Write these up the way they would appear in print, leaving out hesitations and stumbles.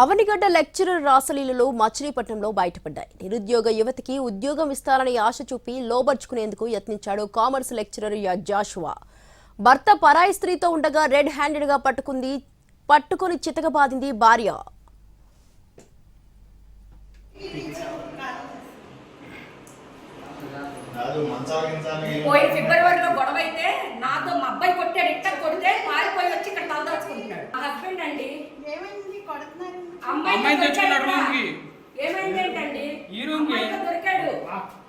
Avanigadda lecturer రాసలీలలో మచిలీపట్నంలో బయటపడ్డాయి. నిరుద్యోగ యువతికి ఉద్యోగం ఇస్తారని ఆశ చూపి లోబర్చుకునేందుకు యత్నించాడు కామర్స్ లెక్చరర్ జాషువా. భర్త పరాయి స్త్రీతో ఉండగా రెడ్ హ్యాండెడ్ గా పట్టుకొని చితకబాదింది భార్య. ఫిబ్రవరిలో గొడవ అయితే నాతో మా అబ్బాయి కొట్టాడు. ఇట్ట కొడితే పారిపోయి వచ్చి ఇక్కడ తలదాచుకుంటున్నాడు. మా హస్బెండ్ అండి. ఏమైంది ఏంటండి? దొరికాడు.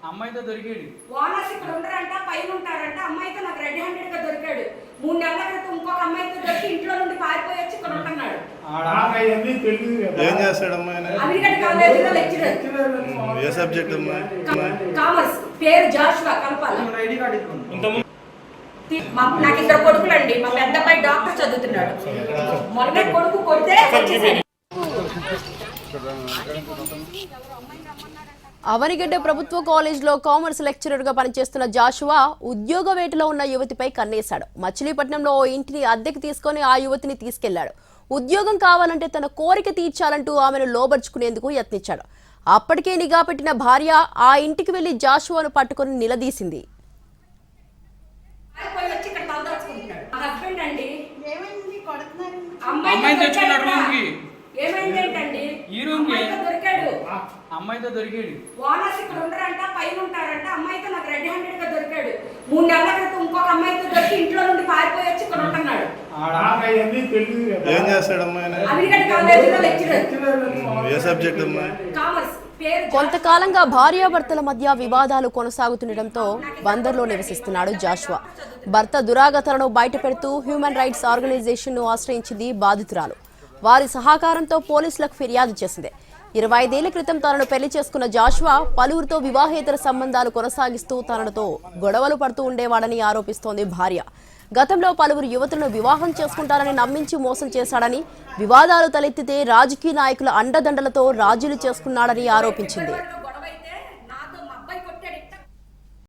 అమ్మాయితో దొరికాడు. ఓనర్స్ ఇక్కడ ఉండరంట, పైన ఉంటారంట. అమ్మాయితో నాకు రెడ్ హ్యాండెడ్ గా దొరికాడు. 3 నెలల క్రితం ఇంకొక అమ్మాయితో దొరికి ఇంట్లో నుండి పారిపోయి వచ్చి ఇక్కడ ఉంటున్నాడు. ఏం చేస్తాడు అమ్మాయి? అవనిగడ్డ కాలేజీలో లెక్చరర్. ఏ సబ్జెక్ట్ అమ్మాయి? కామర్స్. పేరు జాషువా కలపాలి. నాకు 2 కొడుకులండి. మా పెద్ద అబ్బాయి డాక్టర్ చదువుతున్నాడు. మొన్న కొడుకు కొడితే అవనిగడ్డ ప్రభుత్వ కాలేజ్లో కామర్స్ లెక్చరర్ గా పనిచేస్తున్న జాషువా ఉద్యోగ వేటలో ఉన్న యువతిపై కన్నేశాడు. మచిలీపట్నంలో ఓ ఇంటిని అద్దెకి తీసుకొని ఆ యువతిని తీసుకెళ్లాడు. ఉద్యోగం కావాలంటే తన కోరిక తీర్చాలంటూ ఆమెను లోబర్చుకునేందుకు యత్నించాడు. అప్పటికే నిఘా పెట్టిన భార్య ఆ ఇంటికి వెళ్లి జాషువాను పట్టుకుని నిలదీసింది. అమ్మాయితో దొరికాడు. ఓనర్స్ ఇక్కడ ఉండరంట, పైన ఉంటారంట. అమ్మాయితో నాకు రెడ్ హ్యాండెడ్ గా దొరికాడు. 3 నెలల క్రితం ఇంకొక అమ్మాయితో దొరికి ఇంట్లో నుండి పారిపోయి వచ్చి ఇక్కడ ఉంటున్నాడు. ఏం చేస్తాడు అమ్మాయి? అవనిగడ్డ కాలేజీలో లెక్చరర్. ఏ సబ్జెక్ట్ అమ్మాయి? కామర్స్. కొంతకాలంగా భార్యాభర్తల మధ్య వివాదాలు కొనసాగుతుండటంతో బందర్లో నివసిస్తున్నాడు జాషువా. భర్త దురాగతాలను బయటపెడుతూ హ్యూమన్ రైట్స్ ఆర్గనైజేషన్ ను ఆశ్రయించింది బాధితురాలు. వారి సహకారంతో పోలీసులకు ఫిర్యాదు చేసింది. 25 ఏళ్ల క్రితం తనను పెళ్లి చేసుకున్న జాషువా పలువురితో వివాహేతర సంబంధాలు కొనసాగిస్తూ తనతో గొడవలు పడుతూ ఉండేవాడని ఆరోపిస్తోంది భార్య. గతంలో పలువురు యువతులను వివాహం చేసుకుంటారని నమ్మించి మోసం చేశాడని, వివాదాలు తలెత్తితే రాజకీయ నాయకుల అండదండలతో రాజీలు చేసుకున్నాడని ఆరోపించింది.